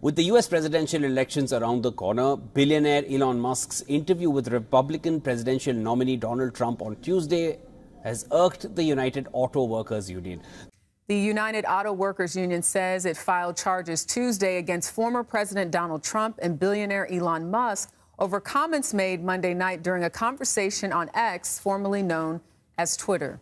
With the US presidential elections around the corner, billionaire Elon Musk's interview with Republican presidential nominee Donald Trump on Tuesday has irked the United Auto Workers Union. The United Auto Workers Union says it filed charges Tuesday against former President Donald Trump and billionaire Elon Musk over comments made Monday night during a conversation on X, formerly known as Twitter.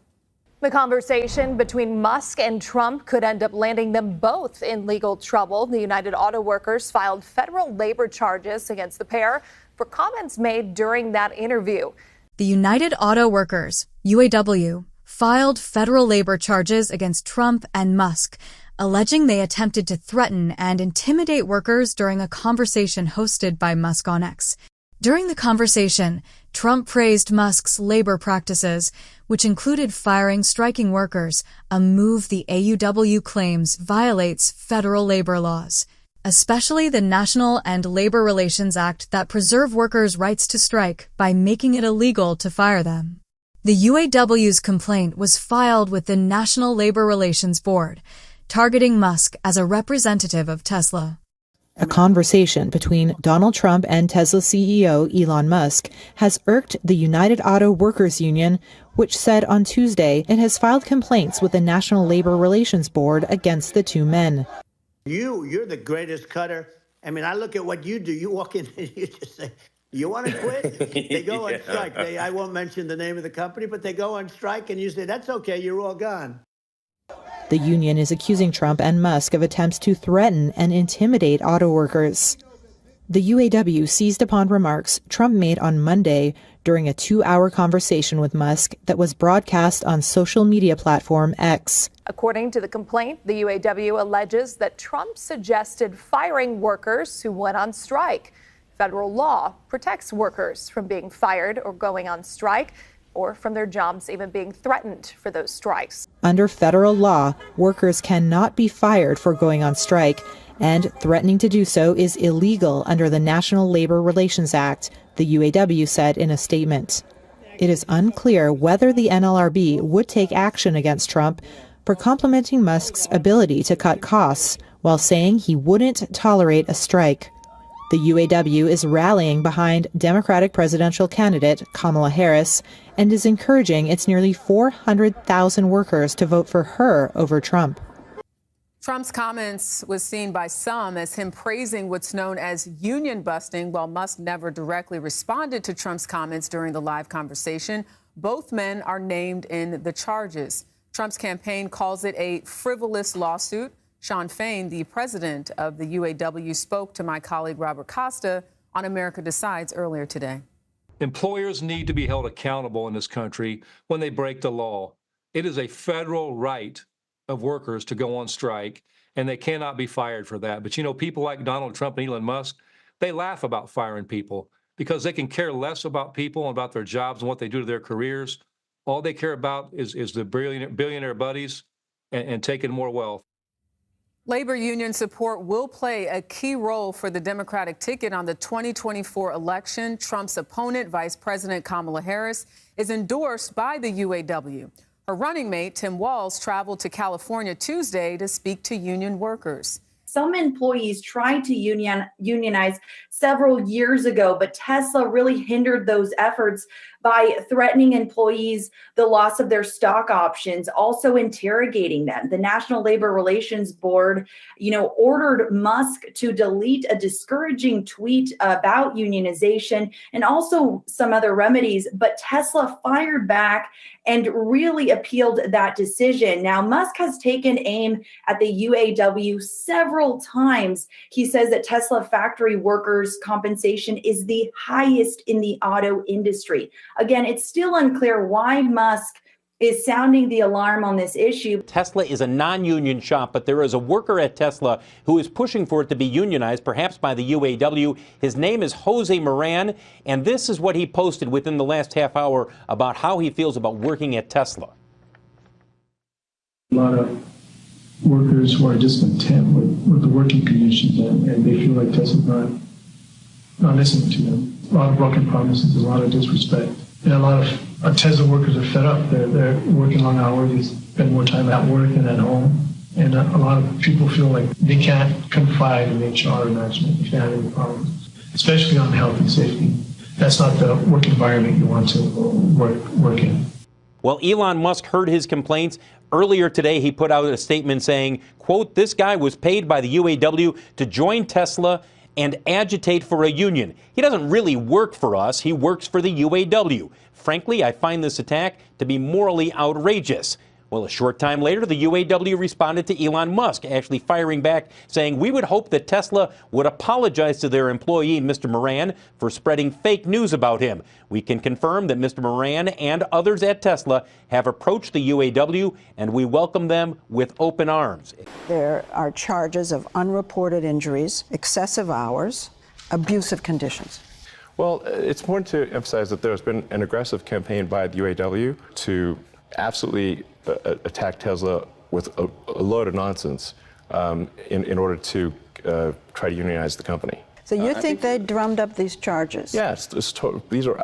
The conversation between Musk and Trump could end up landing them both in legal trouble. The United Auto Workers filed federal labor charges against the pair for comments made during that interview. The United Auto Workers, UAW, filed federal labor charges against Trump and Musk, alleging they attempted to threaten and intimidate workers during a conversation hosted by Musk on X. During the conversation, Trump praised Musk's labor practices, which included firing striking workers, a move the AUW claims violates federal labor laws, especially the National and Labor Relations Act that preserve workers' rights to strike by making it illegal to fire them. The UAW's complaint was filed with the National Labor Relations Board, targeting Musk as a representative of Tesla. A conversation between Donald Trump and Tesla CEO Elon Musk has irked the United Auto Workers Union, which said on Tuesday it has filed complaints with the National Labor Relations Board against the two men. You're the greatest cutter. I mean, I look at what you do. You walk in and you just say, you want to quit? They go on strike. I won't mention the name of the company, but they go on strike and you say, that's okay, you're all gone. The union is accusing Trump and Musk of attempts to threaten and intimidate auto workers. The UAW seized upon remarks Trump made on Monday during a 2-hour conversation with Musk that was broadcast on social media platform X. According to the complaint, the UAW alleges that Trump suggested firing workers who went on strike. Federal law protects workers from being fired or going on strike, or from their jobs even being threatened for those strikes. Under federal law, workers cannot be fired for going on strike, and threatening to do so is illegal under the National Labor Relations Act, the UAW said in a statement. It is unclear whether the NLRB would take action against Trump for complimenting Musk's ability to cut costs while saying he wouldn't tolerate a strike. The UAW is rallying behind Democratic presidential candidate Kamala Harris and is encouraging its nearly 400,000 workers to vote for her over Trump. Trump's comments was seen by some as him praising what's known as union busting, while Musk never directly responded to Trump's comments during the live conversation. Both men are named in the charges. Trump's campaign calls it a frivolous lawsuit. Sean Fain, the president of the UAW, spoke to my colleague Robert Costa on America Decides earlier today. Employers need to be held accountable in this country when they break the law. It is a federal right of workers to go on strike, and they cannot be fired for that. But, you know, people like Donald Trump and Elon Musk, they laugh about firing people because they can care less about people and about their jobs and what they do to their careers. All they care about is the billionaire buddies and taking more wealth. Labor union support will play a key role for the Democratic ticket on the 2024 election. Trump's opponent, Vice President Kamala Harris, is endorsed by the UAW. Her running mate, Tim Walz, traveled to California Tuesday to speak to union workers. Some employees tried to unionize several years ago, but Tesla really hindered those efforts by threatening employees the loss of their stock options, also interrogating them. The National Labor Relations Board, ordered Musk to delete a discouraging tweet about unionization and also some other remedies, but Tesla fired back and really appealed that decision. Now, Musk has taken aim at the UAW several times. He says that Tesla factory workers' compensation is the highest in the auto industry. Again, it's still unclear why Musk is sounding the alarm on this issue. Tesla is a non-union shop, but there is a worker at Tesla who is pushing for it to be unionized, perhaps by the UAW. His name is Jose Moran, and this is what he posted within the last half hour about how he feels about working at Tesla. A lot of workers who are discontent with the working conditions, and they feel like Tesla's not listening to them. A lot of broken promises, a lot of disrespect. And a lot of Tesla workers are fed up. They're working long hours. They spend more time at work than at home. And a lot of people feel like they can't confide in HR or management if they have any problems, especially on health and safety. That's not the work environment you want to work in. Well, Elon Musk heard his complaints. Earlier today, he put out a statement saying, quote, "This guy was paid by the UAW to join Tesla and agitate for a union. He doesn't really work for us. He works for the UAW. Frankly, I find this attack to be morally outrageous." Well, a short time later, the UAW responded to Elon Musk, actually firing back, saying, "We would hope that Tesla would apologize to their employee, Mr. Moran, for spreading fake news about him. We can confirm that Mr. Moran and others at Tesla have approached the UAW, and we welcome them with open arms." There are charges of unreported injuries, excessive hours, abusive conditions. Well, it's important to emphasize that there's been an aggressive campaign by the UAW to absolutely attack Tesla with a load of nonsense in order to try to unionize the company. So you think they drummed up these charges? Yes, these are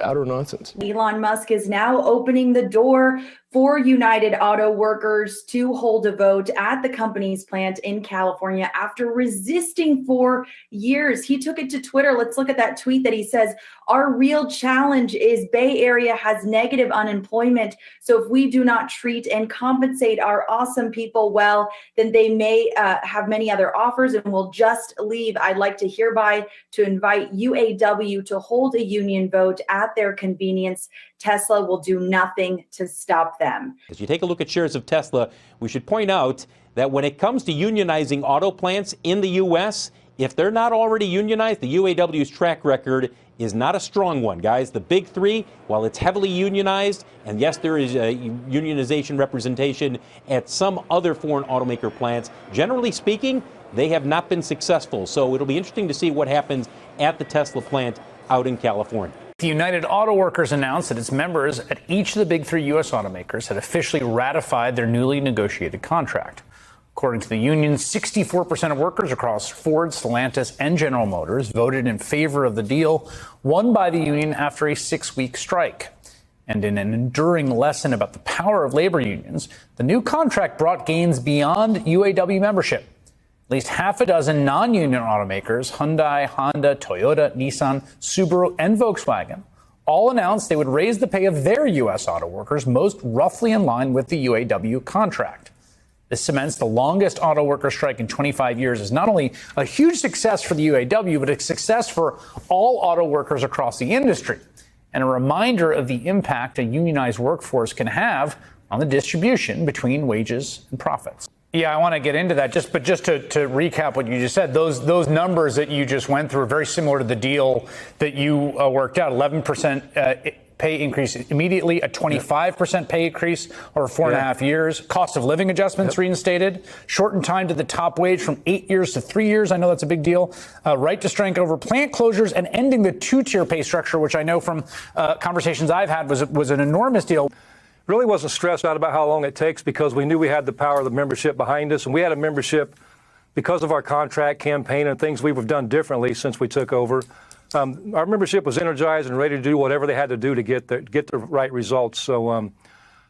utter nonsense. Elon Musk is now opening the door for United Auto Workers to hold a vote at the company's plant in California after resisting for years. He took it to Twitter. Let's look at that tweet that he says, "Our real challenge is Bay Area has negative unemployment. So if we do not treat and compensate our awesome people well, then they may have many other offers and will just leave. I'd like to hereby to invite UAW to hold a union vote at their convenience. Tesla will do nothing to stop them." As you take a look at shares of Tesla, we should point out that when it comes to unionizing auto plants in the U.S., if they're not already unionized, the UAW's track record is not a strong one, guys. The big three, while it's heavily unionized, and yes, there is a unionization representation at some other foreign automaker plants, generally speaking, they have not been successful. So it'll be interesting to see what happens at the Tesla plant out in California. The United Auto Workers announced that its members at each of the big three U.S. automakers had officially ratified their newly negotiated contract. According to the union, 64% of workers across Ford, Stellantis, and General Motors voted in favor of the deal won by the union after a 6-week strike. And in an enduring lesson about the power of labor unions, the new contract brought gains beyond UAW membership. At least half a dozen non-union automakers, Hyundai, Honda, Toyota, Nissan, Subaru, and Volkswagen, all announced they would raise the pay of their U.S. auto workers, most roughly in line with the UAW contract. This cements the longest auto worker strike in 25 years as not only a huge success for the UAW, but a success for all auto workers across the industry, and a reminder of the impact a unionized workforce can have on the distribution between wages and profits. Yeah, I want to get into that. But just to recap what you just said, those numbers that you just went through are very similar to the deal that you worked out. 11% pay increase immediately, a 25% pay increase over 4.5 years, cost of living adjustments reinstated, shortened time to the top wage from 8 years to 3 years. I know that's a big deal. Right to strike over plant closures and ending the two-tier pay structure, which I know from conversations I've had was an enormous deal. Really wasn't stressed out about how long it takes because we knew we had the power of the membership behind us, and we had a membership because of our contract campaign and things we've done differently since we took over. Our membership was energized and ready to do whatever they had to do to get the right results. So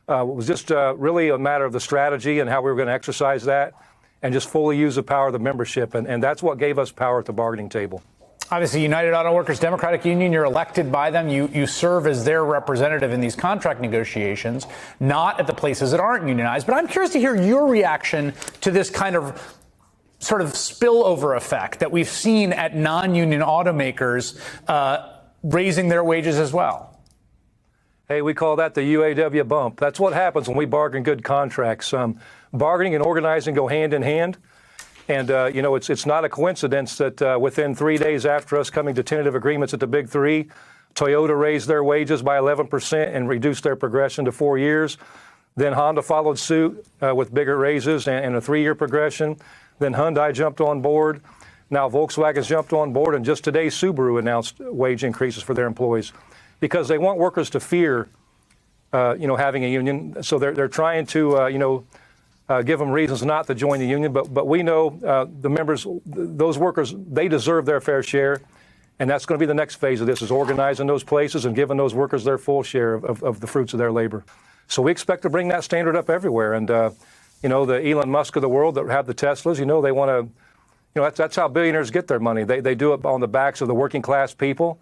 it was just really a matter of the strategy and how we were going to exercise that and just fully use the power of the membership. And that's what gave us power at the bargaining table. Obviously, United Auto Workers Democratic Union, you're elected by them. You serve as their representative in these contract negotiations, not at the places that aren't unionized. But I'm curious to hear your reaction to this kind of sort of spillover effect that we've seen at non-union automakers raising their wages as well. Hey, we call that the UAW bump. That's what happens when we bargain good contracts. Bargaining and organizing go hand in hand. And, it's not a coincidence that within 3 days after us coming to tentative agreements at the big three, Toyota raised their wages by 11% and reduced their progression to 4 years. Then Honda followed suit with bigger raises and a 3-year progression. Then Hyundai jumped on board. Now Volkswagen's jumped on board. And just today, Subaru announced wage increases for their employees because they want workers to fear, having a union. So they're trying to, give them reasons not to join the union. But we know the members, those workers, they deserve their fair share. And that's going to be the next phase of this, is organizing those places and giving those workers their full share of the fruits of their labor. So we expect to bring that standard up everywhere. And the Elon Musk of the world that have the Teslas, they want to, that's how billionaires get their money. They do it on the backs of the working class people.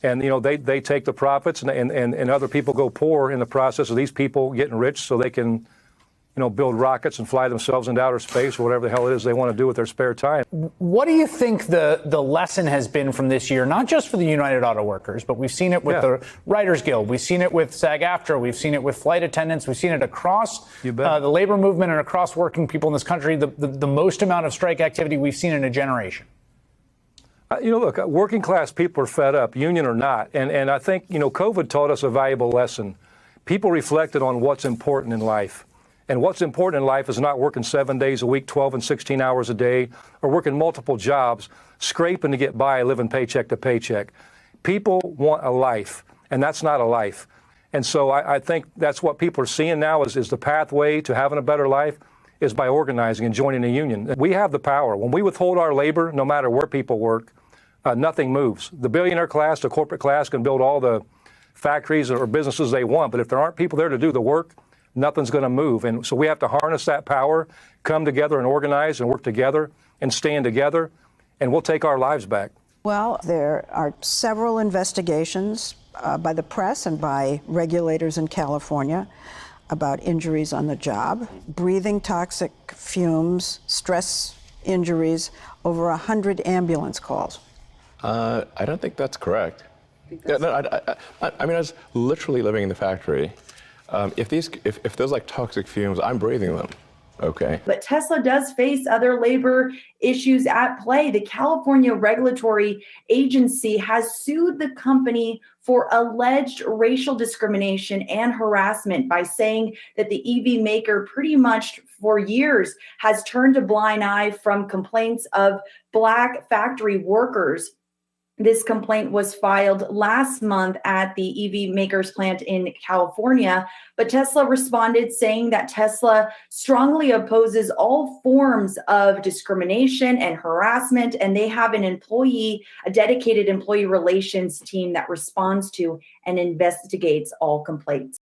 And, they take the profits and other people go poor in the process of these people getting rich so they can, build rockets and fly themselves into outer space or whatever the hell it is they want to do with their spare time. What do you think the lesson has been from this year, not just for the United Auto Workers, but we've seen it with the Writers Guild, we've seen it with SAG-AFTRA, we've seen it with flight attendants, we've seen it across the labor movement and across working people in this country, the most amount of strike activity we've seen in a generation. Look, working class people are fed up, union or not. And I think, COVID taught us a valuable lesson. People reflected on what's important in life. And what's important in life is not working 7 days a week, 12 and 16 hours a day, or working multiple jobs, scraping to get by, living paycheck to paycheck. People want a life, and that's not a life. And so I think that's what people are seeing now is the pathway to having a better life is by organizing and joining a union. We have the power. When we withhold our labor, no matter where people work, nothing moves. The billionaire class, the corporate class can build all the factories or businesses they want, but if there aren't people there to do the work, nothing's going to move. And so we have to harness that power, come together and organize and work together and stand together, and we'll take our lives back. Well, there are several investigations by the press and by regulators in California about injuries on the job, breathing toxic fumes, stress injuries, over 100 ambulance calls. I don't think that's correct. I mean, I was literally living in the factory. If there's like toxic fumes, I'm breathing them. Okay. But Tesla does face other labor issues at play. The California Regulatory Agency has sued the company for alleged racial discrimination and harassment by saying that the EV maker pretty much for years has turned a blind eye from complaints of Black factory workers. This complaint was filed last month at the EV maker's plant in California, but Tesla responded saying that Tesla strongly opposes all forms of discrimination and harassment, and they have a dedicated employee relations team that responds to and investigates all complaints.